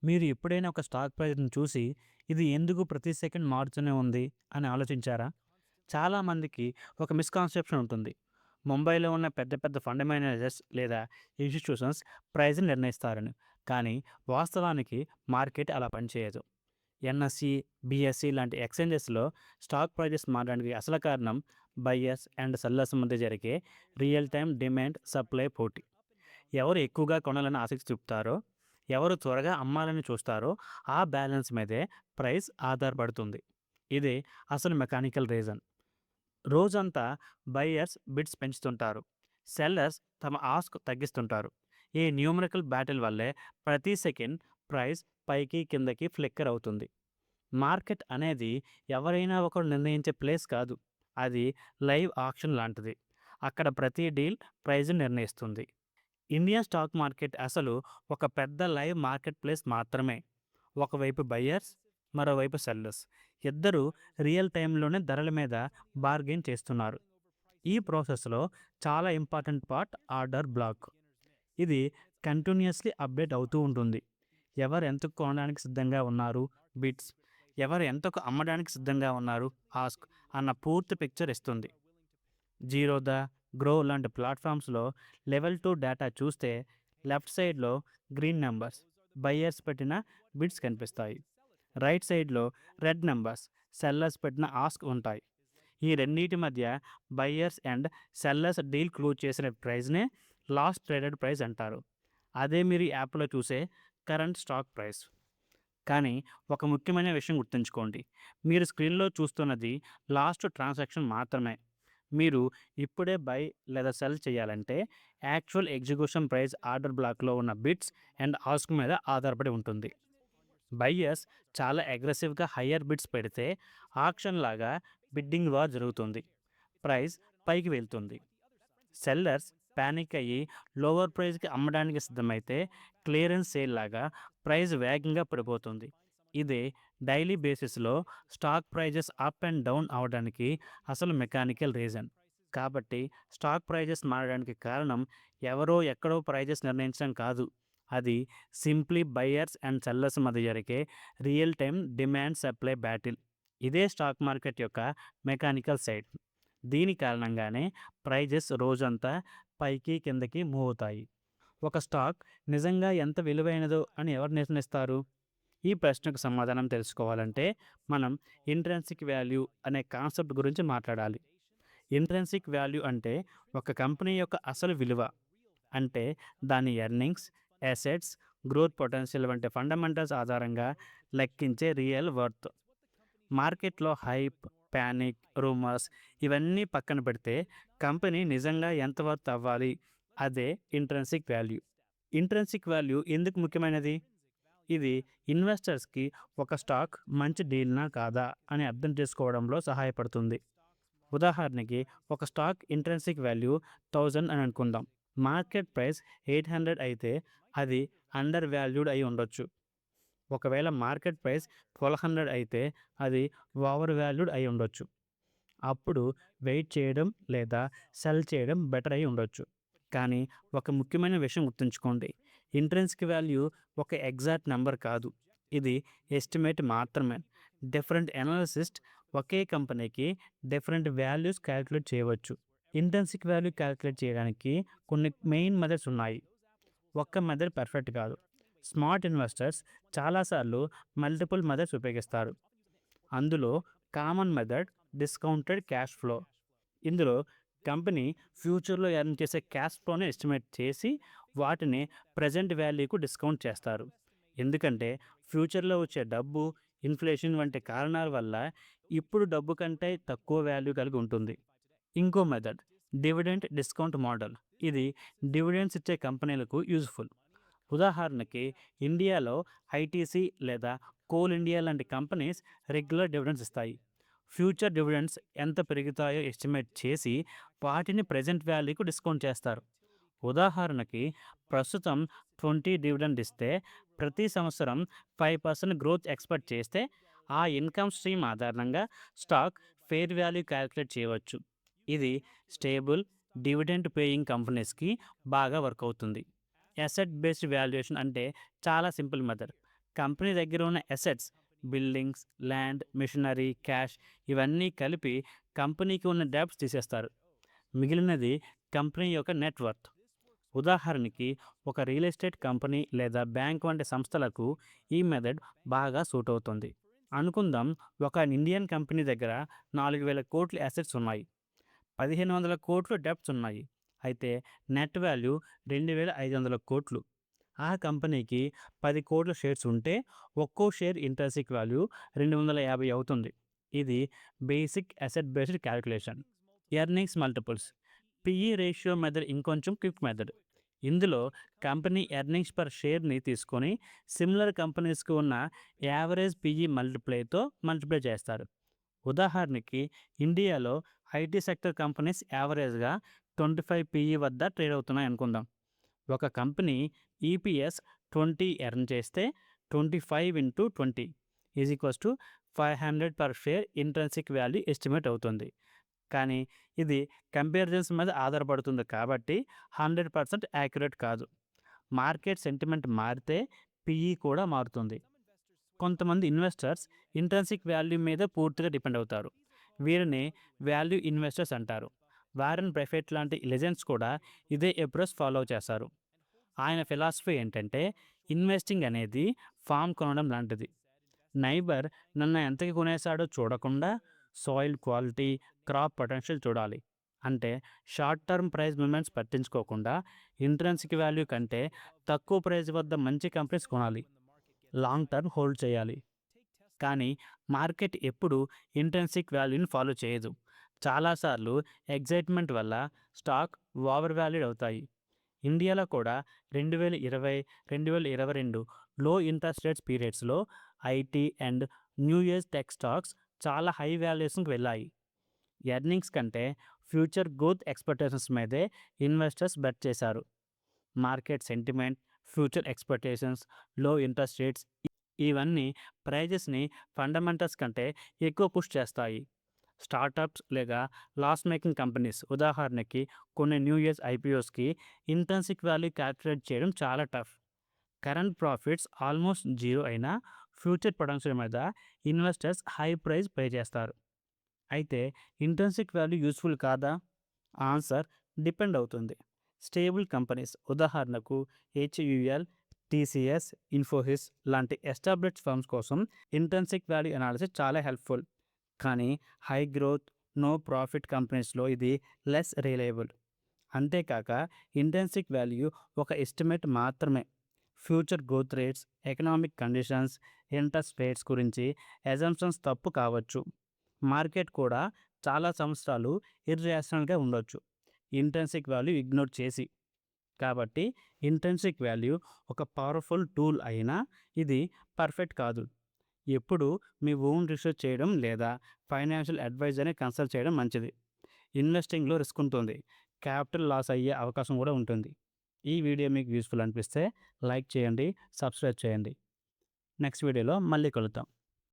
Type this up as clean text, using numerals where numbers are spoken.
మీరు ఎప్పుడైనా ఒక స్టాక్ ప్రైస్‌ని చూసి, ఇది ఎందుకు ప్రతి సెకండ్ మారుతూనే ఉంది అని ఆలోచించారా? చాలామందికి ఒక మిస్‌కాన్సెప్షన్ ఉంటుంది. ముంబైలో ఉన్న పెద్ద పెద్ద ఫండ్ మేనేజర్స్ లేదా ఇన్‌స్టిట్యూషన్స్ ప్రైస్‌ని నిర్ణయిస్తారని. కానీ వాస్తవానికి మార్కెట్ అలా పనిచేయదు. ఎన్ఎస్‌సి, బీఎస్‌సి లాంటి ఎక్స్‌చేంజెస్‌లో స్టాక్ ప్రైజెస్ మారడానికి అసలు కారణం బయర్స్ అండ్ సెల్లర్స్ మధ్య జరిగే రియల్ టైమ్ డిమాండ్, సప్లై పోటీ. ఎవరు ఎక్కువగా కొనాలని ఆసక్తి చూపుతారో, ఎవరు త్వరగా అమ్మాలని చూస్తారో ఆ బ్యాలెన్స్ మీదే ప్రైస్ ఆధారపడుతుంది. ఇదే అసలు మెకానికల్ రీజన్. రోజంతా బయర్స్ బిడ్స్ పెంచుతుంటారు. సెల్లర్స్ తమ ఆస్క్ తగ్గిస్తుంటారు. ఈ న్యూమరికల్ బ్యాటిల్ వల్లే ప్రతి సెకండ్ ప్రైస్ పైకి కిందకి ఫ్లిక్కర్ అవుతుంది. మార్కెట్ అనేది ఎవరైనా ఒకరు నిర్ణయించే ప్లేస్ కాదు. అది లైవ్ ఆక్షన్ లాంటిది. అక్కడ ప్రతి డీల్ ప్రైజ్‌ని నిర్ణయిస్తుంది. ఇండియన్ స్టాక్ మార్కెట్ అసలు ఒక పెద్ద లైవ్ మార్కెట్ ప్లేస్ మాత్రమే. ఒకవైపు బయ్యర్స్, మరోవైపు సెల్లర్స్. ఇద్దరూ రియల్ టైంలోనే ధరల మీద బార్గెయిన్ చేస్తున్నారు. ఈ ప్రాసెస్‌లో చాలా ఇంపార్టెంట్ పార్ట్ ఆర్డర్ బ్లాక్. ఇది కంటిన్యూయస్‌లీ అప్డేట్ అవుతూ ఉంటుంది. ఎవరు ఎంతకు కొనడానికి సిద్ధంగా ఉన్నారు బిడ్స్, ఎవరు ఎంతకు అమ్మడానికి సిద్ధంగా ఉన్నారు ఆస్క్ అన్న పూర్తి పిక్చర్ ఇస్తుంది. జీరోదా, గ్రో లాంటి ప్లాట్‌ఫామ్స్‌లో లెవెల్ 2 డేటా చూస్తే లెఫ్ట్ సైడ్‌లో గ్రీన్ నంబర్స్ బయ్యర్స్ పెట్టిన బిడ్స్ కనిపిస్తాయి. రైట్ సైడ్‌లో రెడ్ నంబర్స్ సెల్లర్స్ పెట్టిన ఆస్క్ ఉంటాయి. ఈ రెండిటి మధ్య buyers and sellers deal close చేసిన ప్రైస్‌నే లాస్ట్ ట్రేడెడ్ ప్రైస్ అంటారు. అదే మీరు ఈ యాప్‌లో చూసే కరెంట్ స్టాక్ ప్రైస్. కానీ ఒక ముఖ్యమైన విషయం గుర్తుంచుకోండి. మీరు స్క్రీన్‌లో చూస్తున్నది లాస్ట్ ట్రాన్సాక్షన్ మాత్రమే. మీరు ఇప్పుడే బై లేదా సెల్ చేయాలంటే యాక్చువల్ ఎగ్జిక్యూషన్ ప్రైస్ ఆర్డర్ బ్లాక్‌లో ఉన్న బిడ్స్ అండ్ ఆస్క్ మీద ఆధారపడి ఉంటుంది. బయ్యర్స్ చాలా అగ్రెసివ్‌గా హయ్యర్ బిడ్స్ పెడితే ఆక్షన్ లాగా బిడ్డింగ్ వార్ జరుగుతుంది. ప్రైస్ పైకి వెళ్తుంది. సెల్లర్స్ పానిక్ అయ్యి లోవర్ ప్రైస్‌కి అమ్మడానికి సిద్ధమైతే క్లియరెన్స్ సేల్ లాగా ప్రైస్ వేగంగా పడిపోతుంది. ఇదే డైలీ బేసిస్‌లో stock prices up and down అవ్వడానికి అసలు మెకానికల్ రీజన్. కాబట్టి స్టాక్ ప్రైజెస్ మారడానికి కారణం ఎవరో ఎక్కడో ప్రైజెస్ నిర్ణయించడం కాదు. అది సింప్లీ బయ్యర్స్ అండ్ సెల్లర్స్ మధ్య జరిగే real time demand supply battle. ఇదే స్టాక్ మార్కెట్ యొక్క మెకానికల్ సైడ్. దీని కారణంగానే ప్రైజెస్ రోజంతా పైకి కిందకి మూవ్ అవుతాయి. ఒక స్టాక్ నిజంగా ఎంత విలువైనదో అని ఎవరు నిర్ణయిస్తారు? ఈ ప్రశ్నకు సమాధానం తెలుసుకోవాలంటే మనం ఇంట్రిన్సిక్ వాల్యూ అనే కాన్సెప్ట్ గురించి మాట్లాడాలి. ఇంట్రిన్సిక్ వాల్యూ అంటే ఒక కంపెనీ యొక్క అసలు విలువ. అంటే దాని ఎర్నింగ్స్, అసెట్స్, గ్రోత్ పొటెన్షియల్ వంటి ఫండమెంటల్స్ ఆధారంగా లెక్కించే రియల్ వర్త్. మార్కెట్‌లో హైప్, పానిక్, రూమర్స్ ఇవన్నీ పక్కన పెడితే కంపెనీ నిజంగా ఎంత వర్త్ అవ్వాలి అదే ఇంట్రిన్సిక్ వాల్యూ. ఇంట్రిన్సిక్ వాల్యూ ఎందుకు ముఖ్యమైనది? ఇది ఇన్వెస్టర్స్‌కి ఒక స్టాక్ మంచి డీల్‌నా కాదా అని అర్థం చేసుకోవడంలో సహాయపడుతుంది. ఉదాహరణకి ఒక స్టాక్ ఇంట్రిన్సిక్ వాల్యూ 1000 అని అనుకుందాం. మార్కెట్ ప్రైస్ 800 అయితే అది అండర్ వాల్యూడ్ అయి ఉండొచ్చు. ఒకవేళ మార్కెట్ ప్రైస్ 1200 అయితే అది ఓవర్ వాల్యూడ్ అయి ఉండొచ్చు. అప్పుడు వెయిట్ చేయడం లేదా సెల్ చేయడం బెటర్ అయి ఉండొచ్చు. కానీ ఒక ముఖ్యమైన విషయం గుర్తుంచుకోండి. ఇంట్రిన్సిక్ వాల్యూ ఒక ఎగ్జాక్ట్ నంబర్ కాదు. ఇది ఎస్టిమేట్ మాత్రమే. డిఫరెంట్ ఎనాలిసిస్ట్ ఒకే కంపెనీకి డిఫరెంట్ వాల్యూస్ క్యాలిక్యులేట్ చేయవచ్చు. ఇంట్రిన్సిక్ వాల్యూ క్యాలిక్యులేట్ చేయడానికి కొన్ని మెయిన్ మెథడ్స్ ఉన్నాయి. ఒక్క మెథడ్ పర్ఫెక్ట్ కాదు. స్మార్ట్ ఇన్వెస్టర్స్ చాలాసార్లు మల్టిపుల్ మెథడ్స్ ఉపయోగిస్తారు. అందులో common method discounted cash flow. ఇందులో కంపెనీ ఫ్యూచర్‌లో ఎర్న్ చేసే క్యాష్ ఫ్లోని ఎస్టిమేట్ చేసి వాటిని ప్రెజెంట్ వాల్యూకు డిస్కౌంట్ చేస్తారు. ఎందుకంటే ఫ్యూచర్‌లో వచ్చే డబ్బు, ఇన్‌ఫ్లేషన్ వంటి కారణాల వల్ల ఇప్పుడు డబ్బు కంటే తక్కువ వాల్యూ కలిగి ఉంటుంది. ఇంకో మెథడ్ డివిడెండ్ డిస్కౌంట్ మోడల్. ఇది డివిడెండ్స్ ఇచ్చే కంపెనీలకు యూజ్‌ఫుల్. ఉదాహరణకి ఇండియాలో ఐటీసీ లేదా కోల్ ఇండియా లాంటి కంపెనీస్ రెగ్యులర్ డివిడెండ్స్ ఇస్తాయి. ఫ్యూచర్ డివిడెండ్స్ ఎంత పెరుగుతాయో ఎస్టిమేట్ చేసి వాటిని ప్రెజెంట్ వాల్యూకు డిస్కౌంట్ చేస్తారు. ఉదాహరణకి ప్రస్తుతం 20 డివిడెండ్ ఇస్తే ప్రతి సంవత్సరం 5% గ్రోత్ ఎక్స్పెక్ట్ చేస్తే ఆ ఇన్కమ్ స్ట్రీమ్ ఆధారంగా స్టాక్ ఫెయిర్ వాల్యూ క్యాలిక్యులేట్ చేయవచ్చు. ఇది స్టేబుల్ డివిడెండ్ పేయింగ్ కంపెనీస్కి బాగా వర్క్ అవుతుంది. అసెట్ బేస్డ్ వాల్యుయేషన్ అంటే చాలా సింపుల్ మెథడ్. కంపెనీ దగ్గర ఉన్న assets, buildings, land, machinery, cash ఇవన్నీ కలిపి కంపెనీకి ఉన్న డెబ్ట్స్ తీసేస్తారు. మిగిలినది కంపెనీ యొక్క నెట్వర్త్. ఉదాహరణకి ఒక రియల్ ఎస్టేట్ కంపెనీ లేదా బ్యాంక్ వంటి సంస్థలకు ఈ మెథడ్ బాగా సూట్ అవుతుంది. అనుకుందాం, ఒక ఇండియన్ కంపెనీ దగ్గర 4,000 కోట్ల అసెట్స్ ఉన్నాయి, 1,500 కోట్లు డెబ్ట్స్ ఉన్నాయి. అయితే నెట్ వాల్యూ 2,500 కోట్లు. ఆ కంపెనీకి 10 కోట్ల షేర్స్ ఉంటే ఒక్కో షేర్ ఇంట్రెన్సిక్ వాల్యూ 250 అవుతుంది. ఇది basic asset based calculation. Earnings multiples. PE ratio method ఇంకొంచెం క్విక్ మెథడ్. ఇందులో కంపెనీ ఎర్నింగ్స్ పర్ షేర్ని తీసుకొని సిమిలర్ కంపెనీస్కి ఉన్న యావరేజ్ పిఈ మల్టిప్లైతో మల్టిప్లై చేస్తారు. ఉదాహరణకి ఇండియాలో ఐటీ సెక్టర్ కంపెనీస్ యావరేజ్గా 25 పిఈ వద్ద ట్రేడ్ అవుతున్నాయి అనుకుందాం. ఒక కంపెనీ ఈపీఎస్ 20 ఎర్న్ చేస్తే 25 into 20 is equals to 500 per share intrinsic value estimate అవుతుంది. కానీ ఇది కంపారిజన్స్ మీద ఆధారపడుతుంది కాబట్టి 100% యాక్యురేట్ కాదు. మార్కెట్ సెంటిమెంట్ మారితే పిఈ కూడా మారుతుంది. కొంతమంది ఇన్వెస్టర్స్ ఇంట్రెన్సిక్ వాల్యూ మీద పూర్తిగా డిపెండ్ అవుతారు. వీరిని వాల్యూ ఇన్వెస్టర్స్ అంటారు. వారెన్ బఫెట్ లాంటి లెజెండ్స్ కూడా ఇదే అప్రోచ్ ఫాలో చేస్తారు. ఆయన ఫిలాసఫీ ఏంటంటే, ఇన్వెస్టింగ్ అనేది ఫామ్ కొనడం లాంటిది. నైబర్ నన్ను ఎంతకి కొనేశాడో చూడకుండా సాయిల్ క్వాలిటీ, క్రాప్ పొటెన్షియల్ చూడాలి. అంటే షార్ట్ టర్మ్ ప్రైస్ మూమెంట్స్ పట్టించుకోకుండా ఇంట్రెన్సిక్ వాల్యూ కంటే తక్కువ ప్రైస్ వద్ద మంచి కంపెనీస్ కొనాలి, లాంగ్ టర్మ్ హోల్డ్ చేయాలి. కానీ మార్కెట్ ఎప్పుడు ఇంట్రెన్సిక్ వాల్యూని ఫాలో చేయదు. చాలాసార్లు ఎగ్జైట్మెంట్ వల్ల స్టాక్ ఓవర్ వాల్యూడ్ అవుతాయి. ఇండియాలో కూడా 2020, 2022 లో ఇంట్రెస్ట్ రేట్స్ పీరియడ్స్లో IT and new age tech stocks చాలా హై వాల్యుయేషన్కి వెళ్ళాయి. ఎర్నింగ్స్ కంటే ఫ్యూచర్ గ్రోత్ ఎక్స్పెక్టేషన్స్ మీదే ఇన్వెస్టర్స్ బెట్ చేశారు. Market sentiment, future expectations, low interest rates ఇవన్నీ ప్రైజెస్ని ఫండమెంటల్స్ కంటే ఎక్కువ పుష్ చేస్తాయి. స్టార్టప్స్ లేదా లాస్ మేకింగ్ కంపెనీస్, ఉదాహరణకి కొన్ని న్యూ ఇయర్స్ ఐపీఓస్కి ఇంట్రెన్సిక్ వాల్యూ క్యాల్కులేట్ చేయడం చాలా tough. Current profits almost zero అయినా ఫ్యూచర్ పొటెన్షియల్ మీద ఇన్వెస్టర్స్ హై ప్రైస్ పే చేస్తారు. అయితే ఇంట్రెన్సిక్ వాల్యూ యూస్ఫుల్ కాదా? ఆన్సర్ డిపెండ్ అవుతుంది. స్టేబుల్ కంపెనీస్, ఉదాహరణకు హెచ్యుఎల్, టీసీఎస్, ఇన్ఫోసిస్ లాంటి ఎస్టాబ్లిష్డ్ ఫర్మ్స్ కోసం ఇంట్రెన్సిక్ వాల్యూ అనాలిసిస్ చాలా హెల్ప్ఫుల్. కానీ హై గ్రోత్, నో ప్రాఫిట్ కంపెనీస్లో ఇది లెస్ రిలయబుల్. అంతేకాక ఇంట్రెన్సిక్ వాల్యూ ఒక ఎస్టిమేట్ మాత్రమే. Future growth rates, economic conditions, interest rates గురించి అజంప్షన్స్ తప్పు కావచ్చు. మార్కెట్ కూడా చాలా సంవత్సరాలు ఇర్రేషనల్గా ఉండొచ్చు ఇంట్రెన్సిక్ వాల్యూ ఇగ్నోర్ చేసి. కాబట్టి ఇంట్రెన్సిక్ వాల్యూ ఒక పవర్ఫుల్ టూల్ అయినా ఇది పర్ఫెక్ట్ కాదు. ఎప్పుడు మీ ఓన్ రీసెర్చ్ చేయడం లేదా ఫైనాన్షియల్ అడ్వైజర్ని కన్సల్ట్ చేయడం మంచిది. ఇన్వెస్టింగ్లో రిస్క్ ఉంటుంది, క్యాపిటల్ లాస్ అయ్యే అవకాశం కూడా ఉంటుంది. ఈ వీడియో మీకు యూస్ఫుల్ అనిపిస్తే లైక్ చేయండి, సబ్స్క్రైబ్ చేయండి. నెక్స్ట్ వీడియోలో మళ్ళీ కలుద్దాం.